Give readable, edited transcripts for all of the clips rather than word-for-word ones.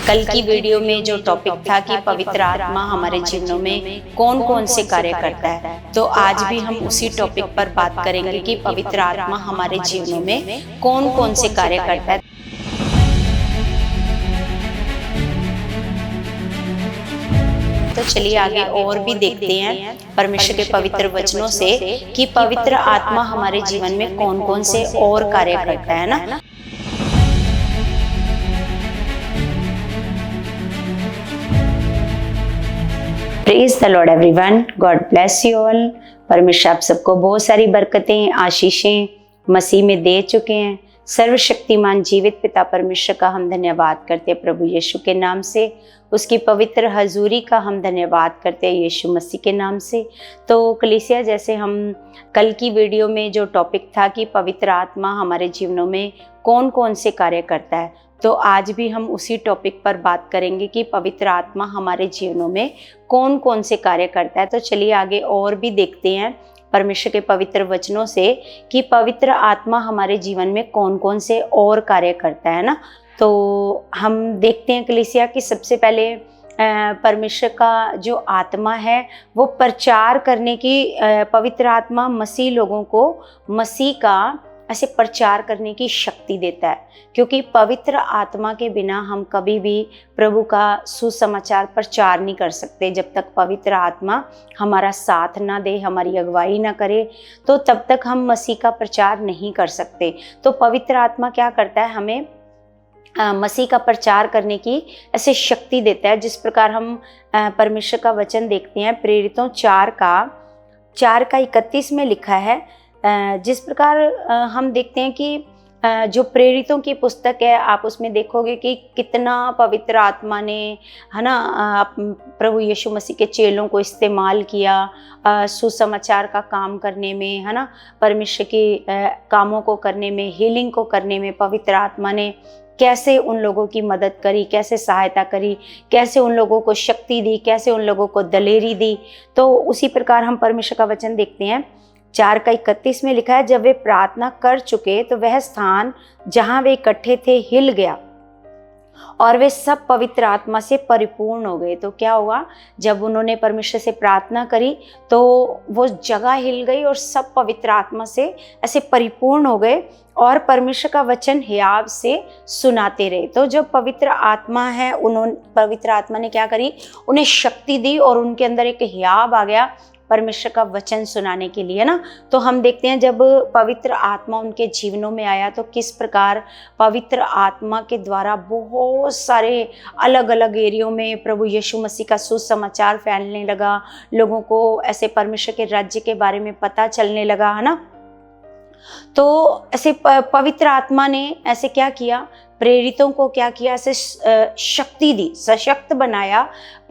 कल की वीडियो में जो टॉपिक था कि पवित्र आत्मा हमारे जीवनों में कौन कौन से कार्य करता है, तो आज भी हम उसी टॉपिक पर बात करेंगे कि पवित्र आत्मा हमारे जीवनों में कौन कौन से कार्य करता है। तो चलिए आगे और भी देखते हैं परमेश्वर के पवित्र वचनों से कि पवित्र आत्मा हमारे जीवन में कौन कौन से और कार्य करता है ना। Praise the Lord everyone, God bless you all. परमेश्वर आप सबको बहुत सारी बरकतें आशीषें मसीह में दे चुके हैं। सर्वशक्तिमान जीवित पिता परमेश्वर का हम धन्यवाद करते हैं प्रभु यीशु के नाम से। उसकी पवित्र हजूरी का हम धन्यवाद करते हैं यीशु मसीह के नाम से। तो कलीसिया, जैसे हम कल की वीडियो में जो टॉपिक था कि पवित्र आत्मा हमारे जीवनों में कौन कौन से कार्य करता है, तो आज भी हम उसी टॉपिक पर बात करेंगे कि पवित्र आत्मा हमारे जीवनों में कौन कौन से कार्य करता है। तो चलिए आगे और भी देखते हैं परमेश्वर के पवित्र वचनों से कि पवित्र आत्मा हमारे जीवन में कौन कौन से और कार्य करता है ना। तो हम देखते हैं कलीसिया कि सबसे पहले परमेश्वर का जो आत्मा है वो प्रचार करने की, पवित्र आत्मा मसीह लोगों को मसीह का ऐसे प्रचार करने की शक्ति देता है, क्योंकि पवित्र आत्मा के बिना हम कभी भी प्रभु का सुसमाचार प्रचार नहीं कर सकते। जब तक पवित्र आत्मा हमारा साथ ना दे, हमारी अगुवाई ना करे, तो तब तक हम मसीह का प्रचार नहीं कर सकते। तो पवित्र आत्मा क्या करता है, हमें मसीह का प्रचार करने की ऐसे शक्ति देता है। जिस प्रकार हम परमेश्वर का वचन देखते हैं प्रेरितों 4:31 में लिखा है, जिस प्रकार हम देखते हैं कि जो प्रेरितों की पुस्तक है, आप उसमें देखोगे कि कितना पवित्र आत्मा ने, है ना, प्रभु यीशु मसीह के चेलों को इस्तेमाल किया सुसमाचार का काम करने में, है ना, परमेश्वर के कामों को करने में, हीलिंग को करने में। पवित्र आत्मा ने कैसे उन लोगों की मदद करी, कैसे सहायता करी, कैसे उन लोगों को शक्ति दी, कैसे उन लोगों को दलेरी दी। तो उसी प्रकार हम परमेश्वर का वचन देखते हैं 4:31 में लिखा है, जब वे प्रार्थना कर चुके तो वह स्थान जहां वे इकट्ठे थे हिल गया और वे सब पवित्र आत्मा से परिपूर्ण हो गए। तो क्या हुआ, जब उन्होंने परमेश्वर से प्रार्थना करी तो वो जगह हिल गई और सब पवित्र आत्मा से ऐसे परिपूर्ण हो गए और परमेश्वर का वचन हियाव से सुनाते रहे। तो जो पवित्र आत्मा है, पवित्र आत्मा ने क्या करी, उन्हें शक्ति दी और उनके अंदर एक हियाव आ गया परमेश्वर का वचन सुनाने के लिए ना। तो हम देखते हैं जब पवित्र आत्मा उनके जीवनों में आया तो किस प्रकार पवित्र आत्मा के द्वारा बहुत सारे अलग अलग एरियो में प्रभु यीशु मसीह का सुसमाचार फैलने लगा, लोगों को ऐसे परमेश्वर के राज्य के बारे में पता चलने लगा, है ना। तो ऐसे पवित्र आत्मा ने ऐसे क्या किया, प्रेरितों को क्या किया, ऐसे शक्ति दी, सशक्त बनाया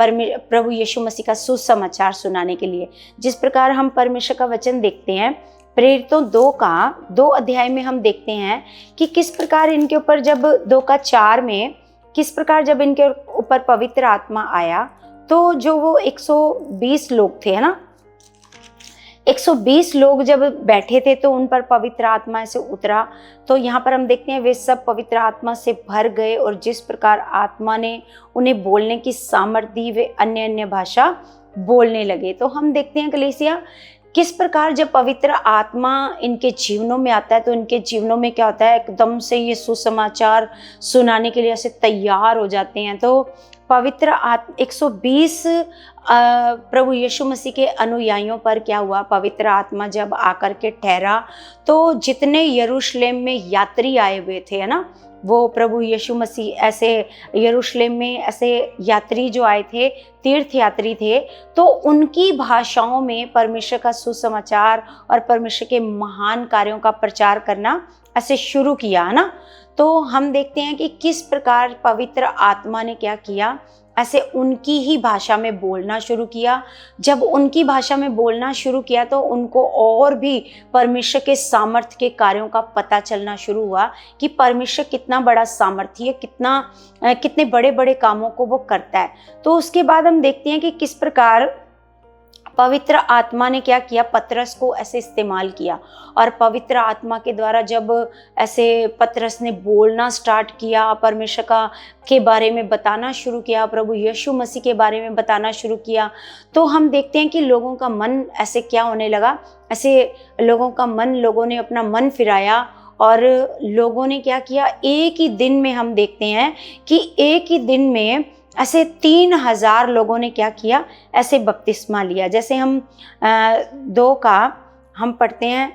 प्रभु यीशु मसीह का सुसमाचार सुनाने के लिए। जिस प्रकार हम परमेश्वर का वचन देखते हैं प्रेरितों 2 अध्याय में हम देखते हैं कि किस प्रकार इनके ऊपर, जब 2:4 में किस प्रकार जब इनके ऊपर पवित्र आत्मा आया तो जो वो 120 लोग थे, है ना, 120 लोग जब बैठे थे तो उन पर पवित्र आत्मा से उतरा। तो यहाँ पर हम देखते हैं वे सब पवित्र आत्मा से भर गए और जिस प्रकार आत्मा ने उन्हें बोलने की सामर्थ्य दी, वे अन्य अन्य भाषा बोलने लगे। तो हम देखते हैं कलीसिया किस प्रकार जब पवित्र आत्मा इनके जीवनों में आता है तो इनके जीवनों में क्या होता है, एकदम से ये सुसमाचार सुनाने के लिए ऐसे तैयार हो जाते हैं। तो पवित्र आत्मा 120 प्रभु यीशु मसीह के अनुयायियों पर क्या हुआ, पवित्र आत्मा जब आकर के ठहरा तो जितने यरूशलेम में यात्री आए हुए थे, है ना, वो प्रभु यीशु मसीह ऐसे यरूशलेम में ऐसे यात्री जो आए थे, तीर्थ यात्री थे, तो उनकी भाषाओं में परमेश्वर का सुसमाचार और परमेश्वर के महान कार्यों का प्रचार करना ऐसे शुरू किया, है ना। तो हम देखते हैं कि किस प्रकार पवित्र आत्मा ने क्या किया, ऐसे उनकी ही भाषा में बोलना शुरू किया। जब उनकी भाषा में बोलना शुरू किया तो उनको और भी परमेश्वर के सामर्थ्य के कार्यों का पता चलना शुरू हुआ कि परमेश्वर कितना बड़ा सामर्थ्य है, कितने बड़े बड़े कामों को वो करता है। तो उसके बाद हम देखते हैं कि किस प्रकार पवित्र आत्मा ने क्या किया, पतरस को ऐसे इस्तेमाल किया। और पवित्र आत्मा के द्वारा जब ऐसे पतरस ने बोलना स्टार्ट किया, परमेश्वर का के बारे में बताना शुरू किया, प्रभु यीशु मसीह के बारे में बताना शुरू किया, तो हम देखते हैं कि लोगों का मन ऐसे क्या होने लगा, ऐसे लोगों ने अपना मन फिराया। और लोगों ने क्या किया, एक ही दिन में हम देखते हैं कि एक ही दिन में ऐसे 3000 लोगों ने क्या किया, ऐसे बपतिस्मा लिया। जैसे हम 2 का हम पढ़ते हैं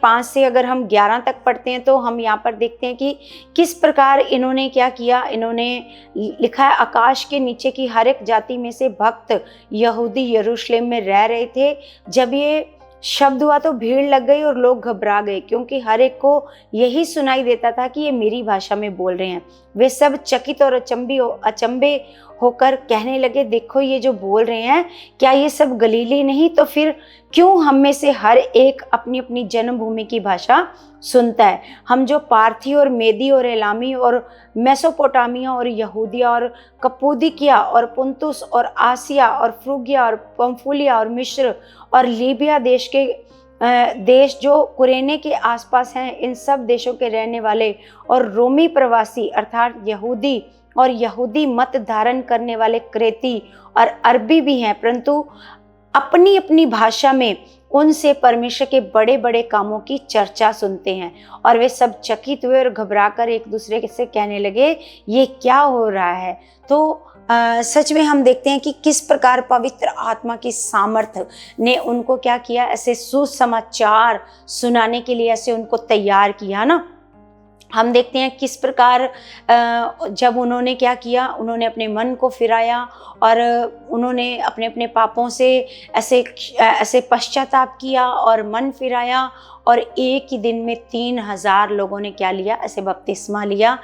5 से अगर हम 11 तक पढ़ते हैं तो हम यहाँ पर देखते हैं कि किस प्रकार इन्होंने क्या किया। इन्होंने लिखा है, आकाश के नीचे की हर एक जाति में से भक्त यहूदी यरूशलेम में रह रहे थे। जब ये शब्द हुआ तो भीड़ लग गई और लोग घबरा गए, क्योंकि हर एक को यही सुनाई देता था कि ये मेरी भाषा में बोल रहे हैं। वे सब चकित और अचंभे होकर कहने लगे, देखो ये जो बोल रहे हैं, क्या ये सब गलीली नहीं? तो फिर क्यों हम में से हर एक अपनी अपनी जन्मभूमि की भाषा सुनता है? हम जो पार्थी और मेदी और एलामी और मेसोपोटामिया और यहूदिया और कप्पोदिकिया और पुंतुस और आसिया और फ्रूगिया और पंफूलिया और मिस्र और लीबिया देश जो कुरेने के आसपास हैं, इन सब देशों के रहने वाले और रोमी प्रवासी अर्थात यहूदी और यहूदी मत धारण करने वाले क्रेती और अरबी भी हैं, परंतु अपनी अपनी भाषा में उनसे परमेश्वर के बड़े बड़े कामों की चर्चा सुनते हैं। और वे सब चकित हुए और घबराकर एक दूसरे से कहने लगे, ये क्या हो रहा है? तो सच में हम देखते हैं कि किस प्रकार पवित्र आत्मा की सामर्थ्य ने उनको क्या किया, ऐसे सुसमाचार सुनाने के लिए ऐसे उनको तैयार किया ना। हम देखते हैं किस प्रकार जब उन्होंने क्या किया, उन्होंने अपने मन को फिराया और उन्होंने अपने अपने पापों से ऐसे पश्चाताप किया और मन फिराया, और एक ही दिन में 3000 लोगों ने क्या लिया, ऐसे बपतिस्मा लिया।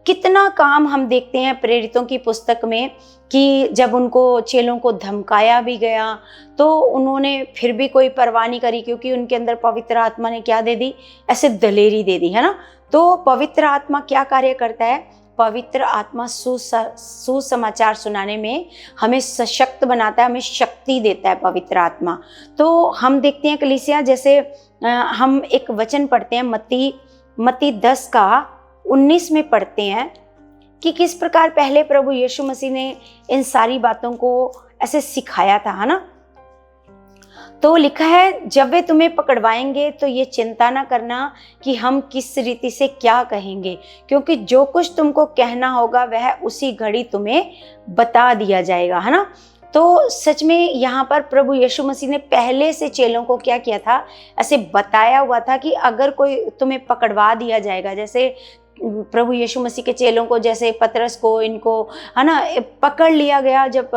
कितना काम हम देखते हैं प्रेरितों की पुस्तक में कि जब उनको चेलों को धमकाया भी गया तो उन्होंने फिर भी कोई परवाह नहीं करी, क्योंकि उनके अंदर पवित्र आत्मा ने क्या दे दी, ऐसे दलेरी दे दी, है ना। तो पवित्र आत्मा क्या कार्य करता है? पवित्र आत्मा सुसमाचार सुनाने में हमें सशक्त बनाता है, हमें शक्ति देता है पवित्र आत्मा। तो हम देखते हैं कलीसिया, जैसे हम एक वचन पढ़ते हैं मत्ती 10 का 19 में पढ़ते हैं कि किस प्रकार पहले प्रभु यीशु मसीह ने इन सारी बातों को ऐसे सिखाया था, है ना। तो लिखा है, जब वे तुम्हें पकड़वाएंगे तो ये चिंता ना करना कि हम किस रीति से क्या कहेंगे, क्योंकि जो कुछ तुमको कहना होगा वह उसी घड़ी तुम्हें बता दिया जाएगा, है ना। तो सच में यहाँ पर प्रभु यीशु मसीह ने पहले से चेलों को क्या किया था, ऐसे बताया हुआ था कि अगर कोई तुम्हें पकड़वा दिया जाएगा, जैसे प्रभु यीशु मसीह के चेलों को, जैसे पतरस को, इनको, है ना, पकड़ लिया गया। जब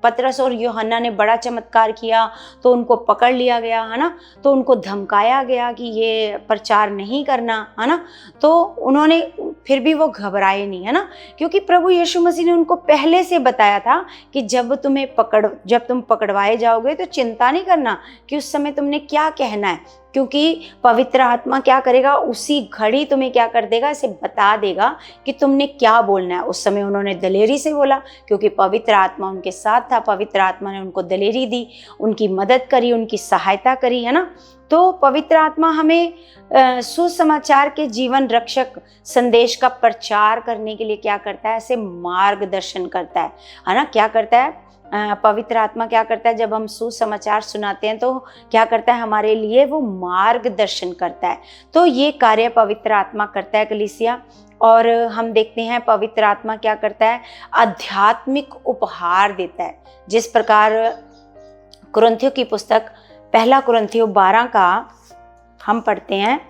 पतरस और यूहन्ना ने बड़ा चमत्कार किया तो उनको पकड़ लिया गया, है ना। तो उनको धमकाया गया कि ये प्रचार नहीं करना, है ना। तो उन्होंने फिर भी वो घबराए नहीं, है ना, क्योंकि प्रभु यीशु मसीह ने उनको पहले से बताया था कि जब तुम पकड़वाए जाओगे तो चिंता नहीं करना कि उस समय तुमने क्या कहना है, क्योंकि पवित्र आत्मा क्या करेगा, उसी घड़ी तुम्हें क्या कर देगा, इसे बता देगा कि तुमने क्या बोलना है। उस समय उन्होंने दलेरी से बोला, क्योंकि पवित्र आत्मा उनके साथ था। पवित्र आत्मा ने उनको दलेरी दी, उनकी मदद करी, उनकी सहायता करी, है ना। तो पवित्र आत्मा हमें सुसमाचार के जीवन रक्षक संदेश का प्रचार करने के लिए क्या करता है, ऐसे मार्गदर्शन करता है ना। क्या करता है पवित्र आत्मा, क्या करता है, जब हम सुसमाचार सुनाते हैं तो क्या करता है, हमारे लिए वो मार्गदर्शन करता है। तो ये कार्य पवित्र आत्मा करता है कलीसिया। और हम देखते हैं पवित्र आत्मा क्या करता है, आध्यात्मिक उपहार देता है। जिस प्रकार कुरिन्थियों की पुस्तक 1 कुरिन्थियों 12 का हम पढ़ते हैं,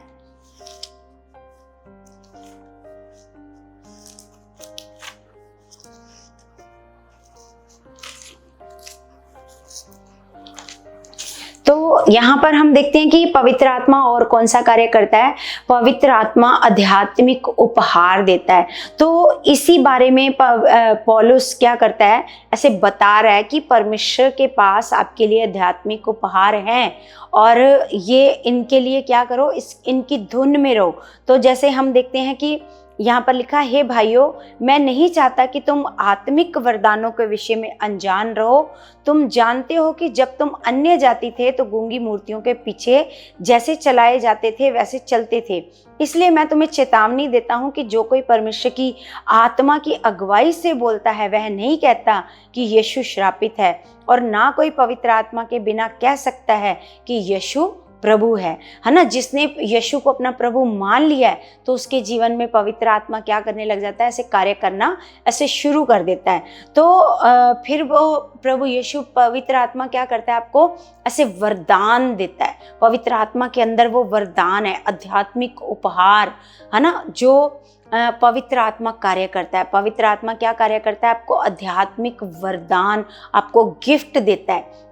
तो यहाँ पर हम देखते हैं कि पवित्र आत्मा और कौन सा कार्य करता है। पवित्र आत्मा आध्यात्मिक उपहार देता है। तो इसी बारे में पौलुस क्या करता है, ऐसे बता रहा है कि परमेश्वर के पास आपके लिए आध्यात्मिक उपहार हैं और ये इनके लिए क्या करो, इनकी धुन में रहो। तो जैसे हम देखते हैं कि यहाँ पर लिखा है, हे भाइयों, मैं नहीं चाहता कि तुम आत्मिक वरदानों के विषय में अनजान रहो। तुम जानते हो कि जब तुम अन्य जाति थे तो गूंगी मूर्तियों के पीछे जैसे चलाए जाते थे वैसे चलते थे। इसलिए मैं तुम्हें चेतावनी देता हूँ कि जो कोई परमेश्वर की आत्मा की अगुवाई से बोलता है वह नहीं कहता कि यीशु श्रापित है, और ना कोई पवित्र आत्मा के बिना कह सकता है कि यीशु प्रभु है ना। जिसने यीशु को अपना प्रभु मान लिया है तो उसके जीवन में पवित्र आत्मा क्या करने लग जाता है, ऐसे कार्य करना ऐसे शुरू कर देता है। तो फिर वो प्रभु यीशु पवित्र आत्मा क्या करता है, आपको ऐसे वरदान देता है। पवित्र आत्मा के अंदर वो वरदान है, आध्यात्मिक उपहार है ना, जो पवित्र आत्मा कार्य करता है। पवित्र आत्मा क्या कार्य करता है, आपको आध्यात्मिक वरदान, आपको गिफ्ट देता है।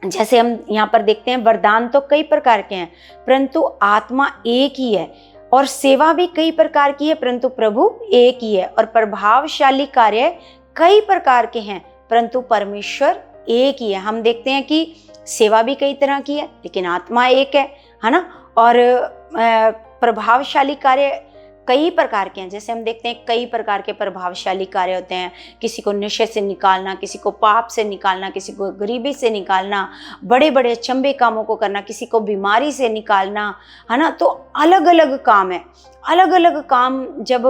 जैसे हम यहाँ पर देखते हैं, वरदान तो कई प्रकार के हैं परंतु आत्मा एक ही है, और सेवा भी कई प्रकार की है परंतु प्रभु एक ही है, और प्रभावशाली कार्य कई प्रकार के हैं परंतु परमेश्वर एक ही है। हम देखते हैं कि सेवा भी कई तरह की है लेकिन आत्मा एक है ना। और प्रभावशाली कार्य कई प्रकार के हैं। जैसे हम देखते हैं कई प्रकार के प्रभावशाली कार्य होते हैं, किसी को नशे से निकालना, किसी को पाप से निकालना, किसी को गरीबी से निकालना, बड़े बड़े अचंभे कामों को करना, किसी को बीमारी से निकालना, है ना। तो अलग अलग काम है, अलग अलग काम जब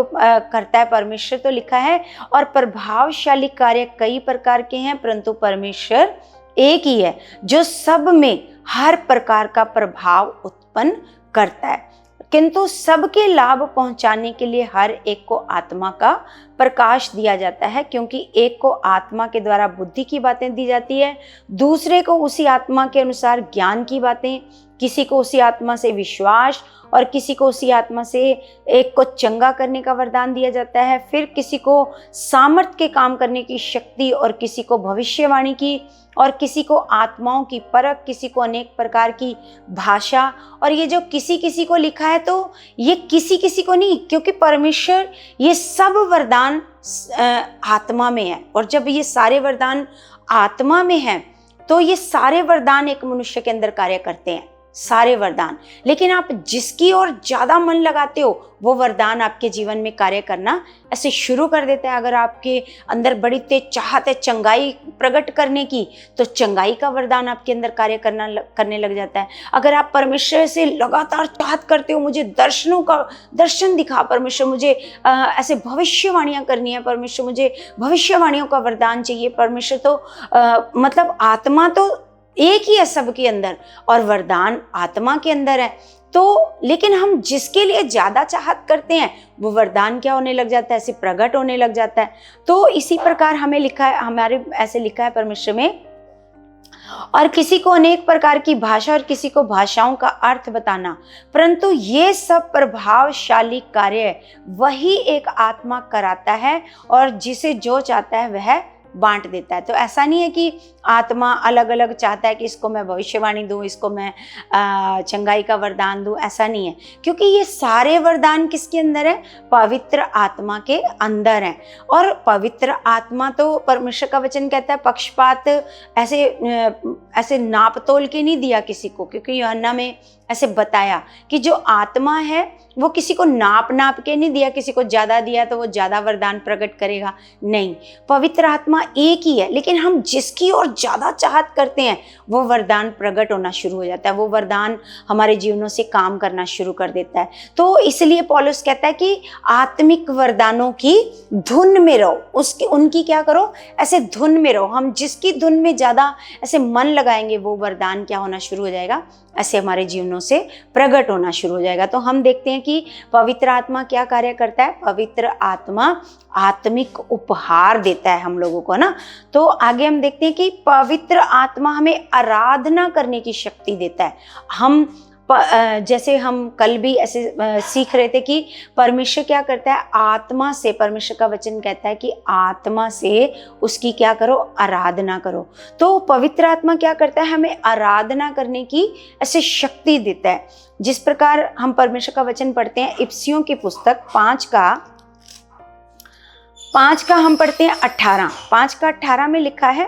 करता है परमेश्वर, तो लिखा है और प्रभावशाली कार्य कई प्रकार के हैं परंतु परमेश्वर एक ही है जो सब में हर प्रकार का प्रभाव उत्पन्न करता है, किंतु सबके लाभ पहुंचाने के लिए हर एक को आत्मा का प्रकाश दिया जाता है, क्योंकि एक को आत्मा के द्वारा बुद्धि की बातें दी जाती है, दूसरे को उसी आत्मा के अनुसार ज्ञान की बातें, किसी को उसी आत्मा से विश्वास, और किसी को उसी आत्मा से एक को चंगा करने का वरदान दिया जाता है, फिर किसी को सामर्थ के काम करने की शक्ति, और किसी को भविष्यवाणी की, और किसी को आत्माओं की परख, किसी को अनेक प्रकार की भाषा। और ये जो किसी किसी को लिखा है तो ये किसी किसी को नहीं, क्योंकि परमेश्वर ये सब वरदान आत्मा में है, और जब ये सारे वरदान आत्मा में हैं तो ये सारे वरदान एक मनुष्य के अंदर कार्य करते हैं, सारे वरदान। लेकिन आप जिसकी ओर ज्यादा मन लगाते हो वो वरदान आपके जीवन में कार्य करना ऐसे शुरू कर देता है। अगर आपके अंदर बड़ी तेज चाहत है चंगाई प्रकट करने की, तो चंगाई का वरदान आपके अंदर कार्य करने लग जाता है। अगर आप परमेश्वर से लगातार चाहत करते हो, मुझे दर्शन दिखा परमेश्वर, मुझे ऐसे भविष्यवाणियां करनी है परमेश्वर, मुझे भविष्यवाणियों का वरदान चाहिए परमेश्वर, तो मतलब आत्मा तो एक ही है सबके अंदर और वरदान आत्मा के अंदर है। तो लेकिन हम जिसके लिए ज्यादा चाहत करते हैं वो वरदान क्या होने लग जाता है, ऐसे प्रकट होने लग जाता है। तो इसी प्रकार हमें लिखा है, हमारे ऐसे लिखा है परमेश्वर में, और किसी को अनेक प्रकार की भाषा और किसी को भाषाओं का अर्थ बताना, परंतु ये सब प्रभावशाली कार्य वही एक आत्मा कराता है, और जिसे जो चाहता है वह बांट देता है। तो ऐसा नहीं है कि आत्मा अलग अलग चाहता है कि इसको मैं भविष्यवाणी दूं, इसको मैं चंगाई का वरदान दूं, ऐसा नहीं है, क्योंकि ये सारे वरदान किसके अंदर है, पवित्र आत्मा के अंदर है। और पवित्र आत्मा तो परमेश्वर का वचन कहता है पक्षपात ऐसे नाप तोल के नहीं दिया किसी को, क्योंकि यूहन्ना में ऐसे बताया कि जो आत्मा है वो किसी को नाप के नहीं दिया, किसी को ज्यादा दिया तो वो ज्यादा वरदान प्रकट करेगा, नहीं, पवित्र आत्मा एक ही है। लेकिन हम जिसकी ओर ज्यादा चाहत करते हैं वो वरदान प्रकट होना शुरू हो जाता है, वो वरदान हमारे जीवनों से काम करना शुरू कर देता है। तो इसलिए पौलुस कहता है कि आत्मिक वरदानों की धुन में रहो, उनकी क्या करो, ऐसे धुन में रहो। हम जिसकी धुन में ज्यादा ऐसे मन लगाएंगे वो वरदान क्या होना शुरू हो जाएगा, ऐसे हमारे जीवनों से प्रकट होना शुरू हो जाएगा। तो हम देखते हैं कि पवित्र आत्मा क्या कार्य करता है, पवित्र आत्मा आत्मिक उपहार देता है हम लोगों को ना। तो आगे हम देखते हैं कि पवित्र आत्मा हमें आराधना करने की शक्ति देता है। हम जैसे हम कल भी ऐसे सीख रहे थे कि परमेश्वर क्या करता है, आत्मा से, परमेश्वर का वचन कहता है कि आत्मा से उसकी क्या करो, आराधना करो। तो पवित्र आत्मा क्या करता है, हमें आराधना करने की ऐसे शक्ति देता है। जिस प्रकार हम परमेश्वर का वचन पढ़ते हैं, इफिसियों की पुस्तक 5 का हम पढ़ते हैं 18 में लिखा है,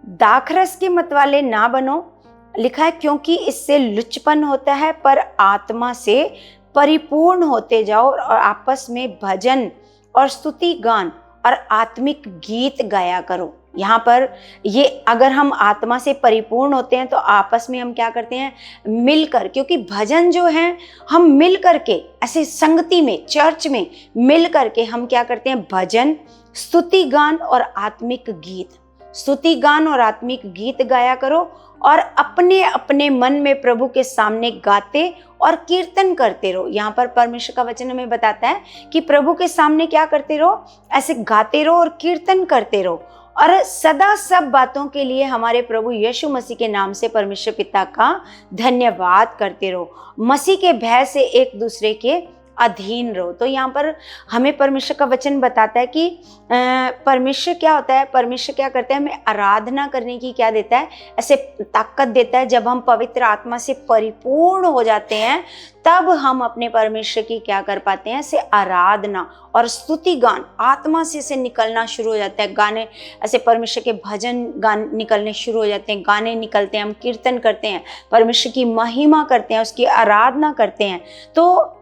दाखरस के मतवाले ना बनो, लिखा है क्योंकि इससे लुचपन होता है, पर आत्मा से परिपूर्ण होते जाओ और आपस में भजन और स्तुति गान और आत्मिक गीत गाया करो। यहाँ पर ये अगर हम आत्मा से परिपूर्ण होते हैं तो आपस में हम क्या करते हैं, मिलकर, क्योंकि भजन जो है हम मिल करके ऐसे संगति में, चर्च में मिल करके हम क्या करते हैं, भजन, स्तुति गान और आत्मिक गीत, स्तुति गान और आत्मिक गीत गाया करो और अपने अपने मन में प्रभु के सामने गाते और कीर्तन करते रहो। यहाँ पर परमेश्वर का वचन हमें बताता है कि प्रभु के सामने क्या करते रहो, ऐसे गाते रहो और कीर्तन करते रहो और सदा सब बातों के लिए हमारे प्रभु यीशु मसीह के नाम से परमेश्वर पिता का धन्यवाद करते रहो। मसीह के भय से एक दूसरे के अधीन रहो। तो यहाँ पर हमें परमेश्वर का वचन बताता है कि परमेश्वर क्या होता है, परमेश्वर क्या करता है, हमें आराधना करने की क्या देता है, ऐसे ताकत देता है। जब हम पवित्र आत्मा से परिपूर्ण हो जाते हैं तब हम अपने परमेश्वर की क्या कर पाते हैं, ऐसे आराधना और स्तुति गान आत्मा से निकलना शुरू हो जाता है। गाने ऐसे परमेश्वर के भजन गान निकलने शुरू हो जाते हैं, गाने निकलते हैं, हम कीर्तन करते हैं, परमेश्वर की महिमा करते हैं, उसकी आराधना करते हैं। तो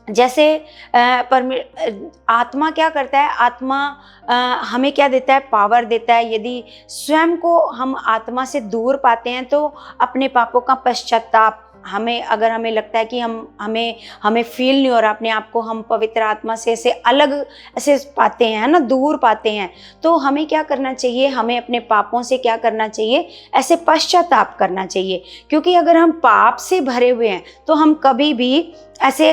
जैसे आत्मा क्या करता है, आत्मा हमें क्या देता है, पावर देता है। यदि स्वयं को हम आत्मा से दूर पाते हैं तो अपने पापों का पश्चाताप अगर हमें लगता है कि हमें फील नहीं हो रहा, अपने आप को हम पवित्र आत्मा से ऐसे अलग ऐसे पाते हैं ना, दूर पाते हैं, तो हमें क्या करना चाहिए, हमें अपने पापों से क्या करना चाहिए, ऐसे पश्चाताप करना चाहिए। क्योंकि अगर हम पाप से भरे हुए हैं तो हम कभी भी ऐसे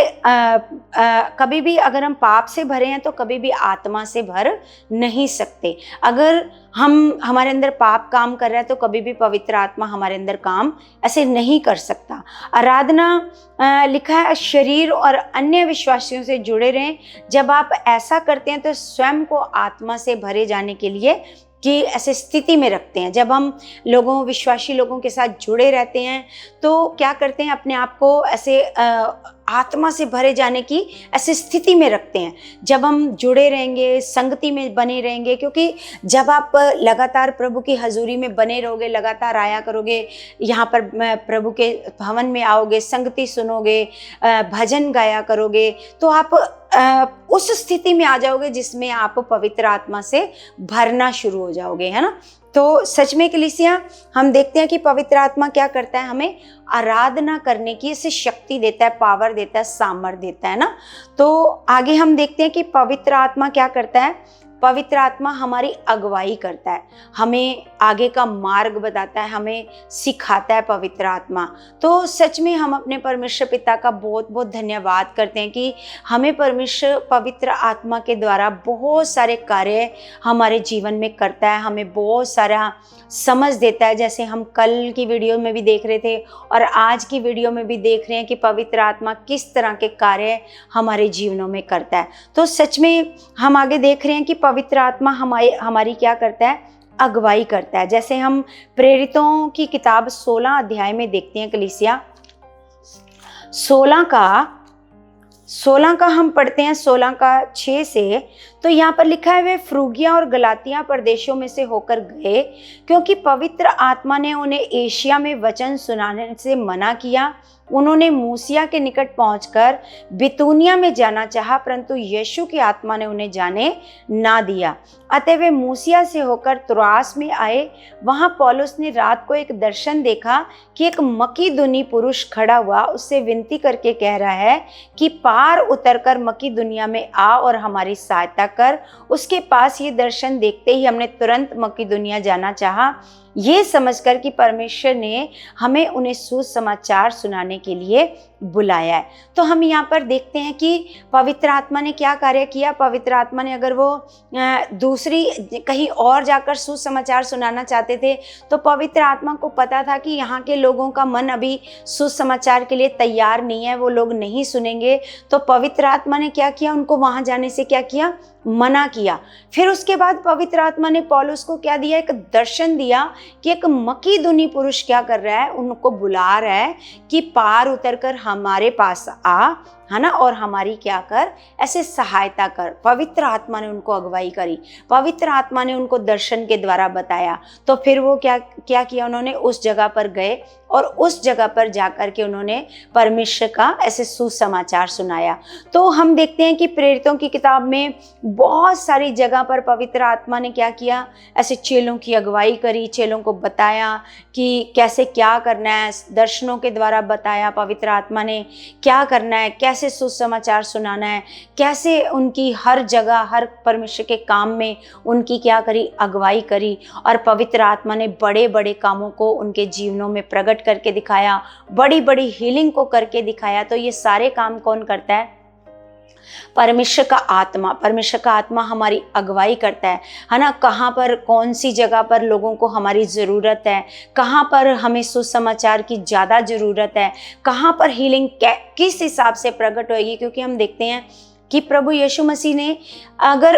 कभी भी अगर हम पाप से भरे हैं तो कभी भी आत्मा से भर नहीं सकते। अगर हमारे अंदर पाप काम कर रहा है तो कभी भी पवित्र आत्मा हमारे अंदर काम ऐसे नहीं कर सकता। आराधना लिखा है शरीर और अन्य विश्वासियों से जुड़े रहें। जब आप ऐसा करते हैं तो स्वयं को आत्मा से भरे जाने के लिए कि ऐसे स्थिति में रखते हैं। जब हम विश्वासी लोगों के साथ जुड़े रहते हैं तो क्या करते हैं, अपने आप को ऐसे आत्मा से भरे जाने की ऐसी स्थिति में रखते हैं। जब हम जुड़े रहेंगे, संगति में बने रहेंगे, क्योंकि जब आप लगातार प्रभु की हजूरी में बने रहोगे, लगातार आया करोगे, यहाँ पर प्रभु के भवन में आओगे, संगति सुनोगे, भजन गाया करोगे, तो आप उस स्थिति में आ जाओगे जिसमें आप पवित्र आत्मा से भरना शुरू हो जाओगे, है ना। तो सच में कलीसिया हम देखते हैं कि पवित्र आत्मा क्या करता है, हमें आराधना करने की ऐसे शक्ति देता है, पावर देता है, सामर्थ्य देता है ना। तो आगे हम देखते हैं कि पवित्र आत्मा क्या करता है, पवित्र आत्मा हमारी अगुवाई करता है, हमें आगे का मार्ग बताता है, हमें सिखाता है पवित्र आत्मा। तो सच में हम अपने परमेश्वर पिता का बहुत बहुत धन्यवाद करते हैं कि हमें परमेश्वर पवित्र आत्मा के द्वारा बहुत सारे कार्य हमारे जीवन में करता है, हमें बहुत सारा समझ देता है। जैसे हम कल की वीडियो में भी देख रहे थे और आज की वीडियो में भी देख रहे हैं कि पवित्र आत्मा किस तरह के कार्य हमारे जीवनों में करता है। तो सच में हम आगे देख रहे हैं कि पवित्र आत्मा हमारी क्या करता है, अगुवाई करता है। जैसे हम प्रेरितों की किताब 16 अध्याय में देखते हैं कलीसिया, 16 का हम पढ़ते हैं, 16 का 6 से। तो यहाँ पर लिखा है, वे फ्रूगिया और गलातिया प्रदेशों में से होकर गए क्योंकि पवित्र आत्मा ने उन्हें एशिया में वचन सुनाने से मना किया। उन्होंने मूसिया के निकट पहुंचकर बितूनिया में जाना चाहा, परंतु यीशु की आत्मा ने उन्हें जाने ना दिया। अतः वे मूसिया से होकर त्रोआस में आए। वहां पौलुस ने रात को एक दर्शन देखा कि एक मकीदुनी पुरुष खड़ा हुआ, उससे विनती करके कह रहा है कि पार उतरकर मकीदुनिया में आ और हमारी सहायता कर। उसके पास ये दर्शन देखते ही हमने तुरंत मकीदुनिया जाना चाहा, ये समझकर कि परमेश्वर ने हमें उन्हें सुसमाचार सुनाने के लिए बुलाया है। तो हम यहाँ पर देखते हैं कि पवित्र आत्मा ने क्या कार्य किया। पवित्र आत्मा ने अगर वो दूसरी कहीं और जाकर सुसमाचार सुनाना चाहते थे तो पवित्र आत्मा को पता था कि यहाँ के लोगों का मन अभी सुसमाचार के लिए तैयार नहीं है, वो लोग नहीं सुनेंगे। तो पवित्र आत्मा ने क्या किया, उनको वहाँ जाने से क्या किया, मना किया। फिर उसके बाद पवित्र आत्मा ने पौलुस को क्या दिया, एक दर्शन दिया कि एक मकीदुनी पुरुष क्या कर रहा है, उनको बुला रहा है कि पार उतरकर हमारे पास आ, है ना, और हमारी क्या कर, ऐसे सहायता कर। पवित्र आत्मा ने उनको अगुवाई करी, पवित्र आत्मा ने उनको दर्शन के द्वारा बताया। तो फिर वो क्या किया, उन्होंने उस जगह पर गए और उस जगह पर जाकर के उन्होंने परमेश्वर का ऐसे सुसमाचार सुनाया। तो हम देखते हैं कि प्रेरितों की किताब में बहुत सारी जगह पर पवित्र आत्मा ने क्या किया, ऐसे चेलों की अगुवाई करी, चेलों को बताया कि कैसे क्या करना है, दर्शनों के द्वारा बताया पवित्र आत्मा ने क्या करना है, कैसे सुसमाचार सुनाना है, कैसे उनकी हर जगह हर परमेश्वर के काम में उनकी क्या करी, अगुवाई करी। और पवित्र आत्मा ने बड़े बड़े कामों को उनके जीवनों में प्रकट करके दिखाया, बड़ी बड़ी हीलिंग को करके दिखाया। तो ये सारे काम कौन करता है? परमेश्वर का आत्मा। परमेश्वर का आत्मा हमारी अगुवाई करता है ना। कहाँ पर कौन सी जगह पर लोगों को हमारी ज़रूरत है, कहाँ पर हमें सुसमाचार की ज़्यादा ज़रूरत है, कहाँ पर हीलिंग किस हिसाब से प्रकट होएगी। क्योंकि हम देखते हैं कि प्रभु यीशु मसीह ने अगर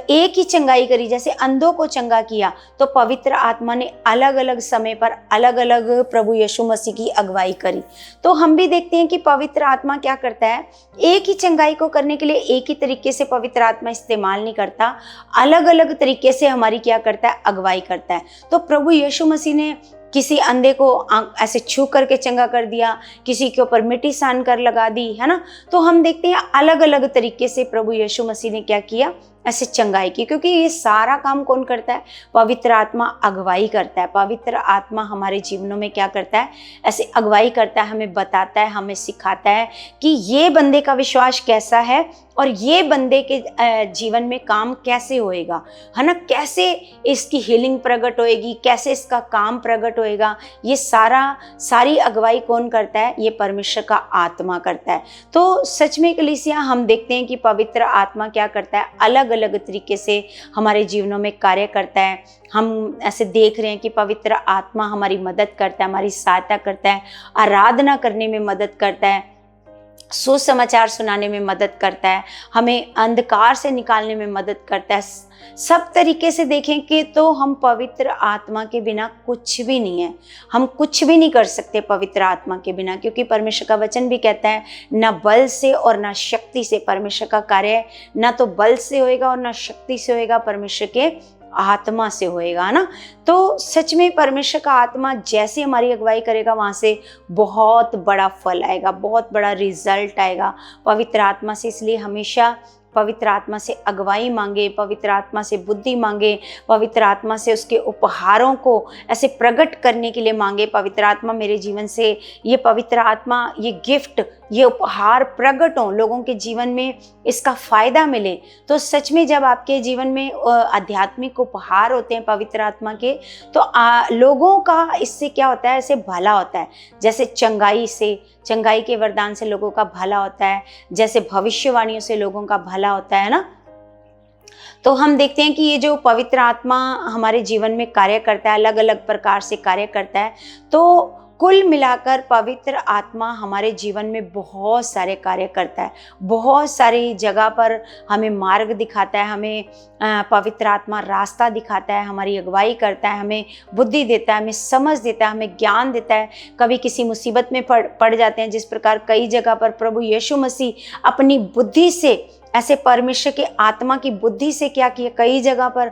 एक ही चंगाई करी, जैसे अंधों को चंगा किया, तो पवित्र आत्मा ने अलग अलग समय पर अलग अलग प्रभु यीशु मसीह की अगुवाई करी। तो हम भी देखते हैं कि पवित्र आत्मा क्या करता है, एक ही चंगाई को करने के लिए एक ही तरीके से पवित्र आत्मा इस्तेमाल नहीं करता, अलग अलग तरीके से हमारी क्या करता है, अगुवाई करता है। तो प्रभु यीशु मसीह ने किसी अंधे को ऐसे छू करके चंगा कर दिया, किसी के ऊपर मिट्टी सान कर लगा दी, है ना। तो हम देखते हैं अलग अलग तरीके से प्रभु यीशु मसीह ने क्या किया, ऐसे चंगाई की। क्योंकि ये सारा काम कौन करता है? पवित्र आत्मा अगुवाई करता है। पवित्र आत्मा हमारे जीवनों में क्या करता है, ऐसे अगुवाई करता है, हमें बताता है, हमें सिखाता है कि ये बंदे का विश्वास कैसा है और ये बंदे के जीवन में काम कैसे होएगा, है ना, कैसे इसकी हीलिंग प्रकट होएगी, कैसे इसका काम प्रकट होएगा। ये सारी अगुवाई कौन करता है? ये परमेश्वर का आत्मा करता है। तो सच में कलीसिया, हम देखते हैं कि पवित्र आत्मा क्या करता है, अलग अलग तरीके से हमारे जीवनों में कार्य करता है। हम ऐसे देख रहे हैं कि पवित्र आत्मा हमारी मदद करता है, हमारी सहायता करता है, आराधना करने में मदद करता है, सुसमाचार सुनाने में मदद करता है, हमें अंधकार से निकालने में मदद करता है। सब तरीके से देखेंगे तो हम पवित्र आत्मा के बिना कुछ भी नहीं है, हम कुछ भी नहीं कर सकते पवित्र आत्मा के बिना। क्योंकि परमेश्वर का वचन भी कहता है, ना बल से और ना शक्ति से परमेश्वर का कार्य ना तो बल से होएगा और ना शक्ति से होएगा, परमेश्वर के आत्मा से होएगा ना। तो सच में परमेश्वर का आत्मा जैसे हमारी अगुवाई करेगा, वहां से बहुत बड़ा फल आएगा, बहुत बड़ा रिजल्ट आएगा पवित्र आत्मा से। इसलिए हमेशा पवित्र आत्मा से अगुवाई मांगे, पवित्र आत्मा से बुद्धि मांगे, पवित्र आत्मा से उसके उपहारों को ऐसे प्रकट करने के लिए मांगे। पवित्र आत्मा मेरे जीवन से, ये पवित्र आत्मा, ये गिफ्ट, ये उपहार प्रकट हों, लोगों के जीवन में इसका फायदा मिले। तो सच में जब आपके जीवन में आध्यात्मिक उपहार होते हैं पवित्र आत्मा के, तो लोगों का इससे क्या होता है, ऐसे भला होता है। जैसे चंगाई के वरदान से लोगों का भला होता है, जैसे भविष्यवाणियों से लोगों का भला होता है ना। तो हम देखते हैं कि ये जो पवित्र आत्मा हमारे जीवन में कार्य करता है, अलग अलग प्रकार से कार्य करता है। तो कुल मिलाकर पवित्र आत्मा हमारे जीवन में बहुत सारे कार्य करता है, बहुत सारी जगह पर हमें मार्ग दिखाता है, हमें पवित्र आत्मा रास्ता दिखाता है, हमारी अगुवाई करता है, हमें बुद्धि देता है, हमें समझ देता है, हमें ज्ञान देता है। कभी किसी मुसीबत में पड़ जाते हैं, जिस प्रकार कई जगह पर प्रभु यीशु मसीह अपनी बुद्धि से, ऐसे परमेश्वर के आत्मा की बुद्धि से क्या किया, कई जगह पर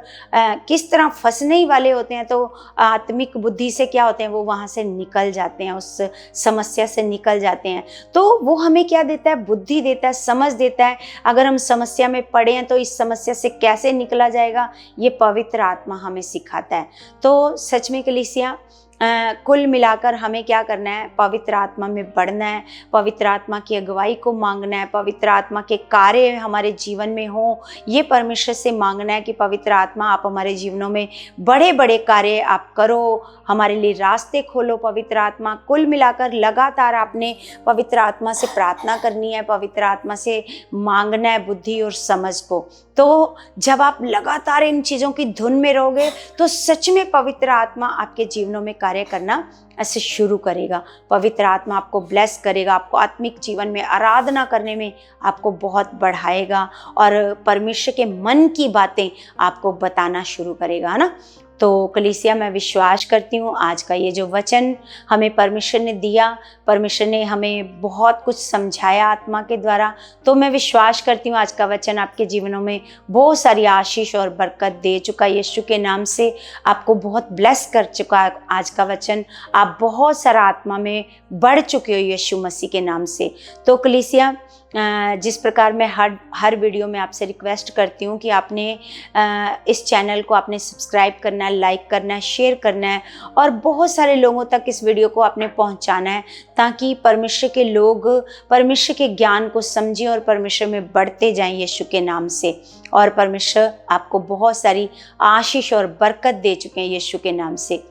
किस तरह फंसने ही वाले होते हैं, तो आत्मिक बुद्धि से क्या होते हैं, वो वहाँ से निकल जाते हैं, उस समस्या से निकल जाते हैं। तो वो हमें क्या देता है, बुद्धि देता है, समझ देता है। अगर हम समस्या में पड़े हैं तो इस समस्या से कैसे निकला जाएगा, ये पवित्र आत्मा हमें सिखाता है। तो सच में कलीसिया, कुल मिलाकर हमें क्या करना है, पवित्र आत्मा में बढ़ना है, पवित्र आत्मा की अगुवाई को मांगना है, पवित्र आत्मा के कार्य हमारे जीवन में हो, ये परमेश्वर से मांगना है कि पवित्र आत्मा आप हमारे जीवनों में बड़े बड़े कार्य आप करो, हमारे लिए रास्ते खोलो। पवित्र आत्मा, कुल मिलाकर लगातार आपने पवित्र आत्मा से प्रार्थना करनी है, पवित्र आत्मा से मांगना है बुद्धि और समझ को। तो जब आप लगातार इन चीज़ों की धुन में रहोगे तो सच में पवित्र आत्मा आपके जीवनों में कार्य करना ऐसे शुरू करेगा। पवित्र आत्मा आपको ब्लेस करेगा, आपको आत्मिक जीवन में आराधना करने में आपको बहुत बढ़ाएगा और परमेश्वर के मन की बातें आपको बताना शुरू करेगा, है ना। तो कलीसिया, मैं विश्वास करती हूँ आज का ये जो वचन हमें परमेश्वर ने दिया, परमेश्वर ने हमें बहुत कुछ समझाया आत्मा के द्वारा, तो मैं विश्वास करती हूँ आज का वचन आपके जीवनों में बहुत सारी आशीष और बरकत दे चुका। यीशु के नाम से आपको बहुत ब्लेस कर चुका है आज का वचन। आप बहुत सारा आत्मा में बढ़ चुके हो यीशु मसीह के नाम से। तो कलीसिया, जिस प्रकार मैं हर वीडियो में आपसे रिक्वेस्ट करती हूँ कि आपने इस चैनल को आपने सब्सक्राइब करना है, लाइक करना है, शेयर करना है और बहुत सारे लोगों तक इस वीडियो को आपने पहुँचाना है, ताकि परमेश्वर के लोग परमेश्वर के ज्ञान को समझें और परमेश्वर में बढ़ते जाएं यीशु के नाम से। और परमेश्वर आपको बहुत सारी आशीष और बरकत दे चुके हैं यीशु के नाम से।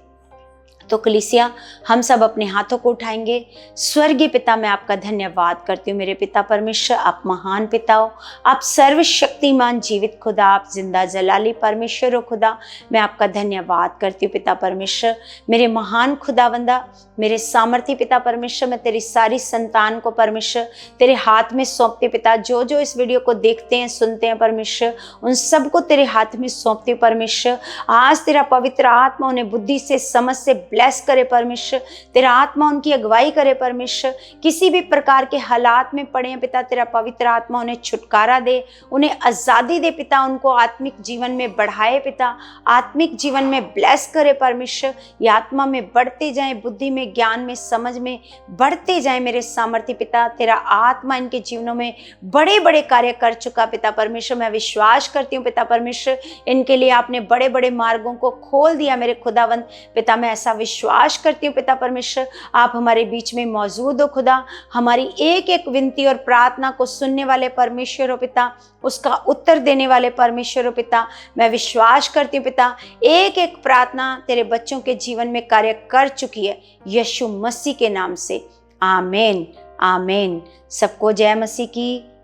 तो कलीसिया, हम सब अपने हाथों को उठाएंगे। स्वर्गीय पिता, मैं आपका धन्यवाद करती हूँ मेरे पिता परमेश्वर। आप महान पिता हो, आप सर्वशक्तिमान जीवित खुदा, आप जिंदा जलाली परमेश्वर हो खुदा। मैं आपका धन्यवाद करती हूँ पिता परमेश्वर, मेरे महान खुदावंदा, मेरे सामर्थी पिता परमेश्वर। मैं तेरी सारी संतान को परमेश्वर तेरे हाथ में सौंपती पिता। जो जो इस वीडियो को देखते हैं, सुनते हैं परमेश्वर, उन सबको तेरे हाथ में सौंपती हूँ परमेश्वर। आज तेरा पवित्र आत्मा उन्हें बुद्धि से, समझ से ब्लेस करे परमेश्वर। तेरा आत्मा उनकी अगुवाई करे परमेश्वर। किसी भी प्रकार के हालात में पड़े हैं पिता, तेरा पवित्र आत्मा उन्हें छुटकारा दे, उन्हें आज़ादी दे पिता, उनको आत्मिक जीवन में बढ़ाए पिता, आत्मिक जीवन में ब्लेस करे परमेश्वर। ये आत्मा में बढ़ते जाएं, बुद्धि में, ज्ञान में, समझ में बढ़ते जाएं मेरे सामर्थ्य पिता। तेरा आत्मा इनके जीवनों में बड़े बड़े कार्य कर चुका पिता परमेश्वर। मैं विश्वास करती हूँ पिता परमेश्वर, इनके लिए आपने बड़े बड़े मार्गों को खोल दिया मेरे खुदावंद पिता। मैं ऐसा विश्वास करती हूँ पिता परमेश्वर, आप हमारे बीच में मौजूद हो खुदा। हमारी एक एक विनती और प्रार्थना को सुनने वाले परमेश्वर हो पिता, उसका उत्तर देने वाले परमेश्वर हो पिता। मैं विश्वास करती हूँ पिता, एक एक प्रार्थना तेरे बच्चों के जीवन में कार्य कर चुकी है यीशु मसीह के नाम से। आमीन, आमीन। सबको जय मसीह की।